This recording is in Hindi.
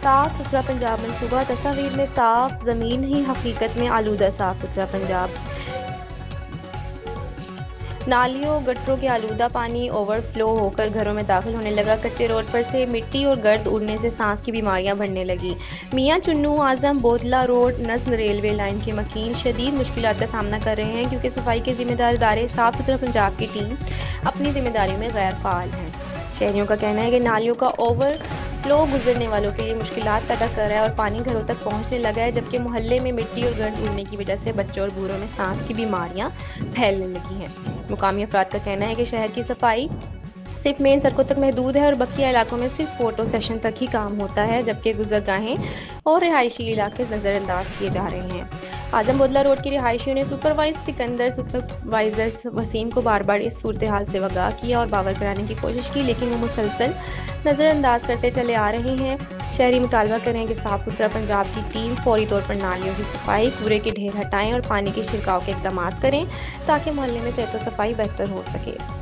साफ सुथरा पंजाब मंसूबा तस्वीर में साफ ज़मीन ही हकीकत में आलूदा साफ सुथरा पंजाब। नालियों गटरों के आलूदा पानी ओवरफ्लो होकर घरों में दाखिल होने लगा। कच्चे रोड पर से मिट्टी और गर्द उड़ने से सांस की बीमारियां बढ़ने लगी। मियां चुन्नू आजम बोतला रोड नस्ल रेलवे लाइन के मकीन शदीद मुश्किलात का सामना कर रहे हैं क्योंकि सफाई के जिम्मेदार इदारे साफ सुथरा पंजाब की टीम अपनी जिम्मेदारी में गैर फाल हैं। शहरियों का कहना है कि नालियों का ओवरफ्लो गुजरने वालों के लिए मुश्किलात पैदा कर रहा है और पानी घरों तक पहुंचने लगा है, जबकि मोहल्ले में मिट्टी और गर्द उड़ने की वजह से बच्चों और बूढ़ों में सांस की बीमारियां फैलने लगी हैं। मुकामी अफराद का कहना है कि शहर की सफाई सिर्फ मेन सड़कों तक महदूद है और बकिया इलाकों में सिर्फ फोटो सेशन तक ही काम होता है, जबकि गुजरगाहें और रिहायशी इलाके नज़रअंदाज किए जा रहे हैं। आजम बोदला रोड की रिहायशियों ने सुपरवाइजर वसीम को बार बार इस सूरत हाल से आगाह किया और बावर कराने की कोशिश की, लेकिन वो मुसलसल नज़रअंदाज करते चले आ रहे हैं। शहरी मुतालबा करें कि साफ सुथरा पंजाब की टीम फौरी तौर पर नालियों की सफाई, कूड़े के ढेर हटाएं और पानी के छिड़काव के इकदाम करें ताकि मोहल्ले में सेहत व सफाई बेहतर हो सके।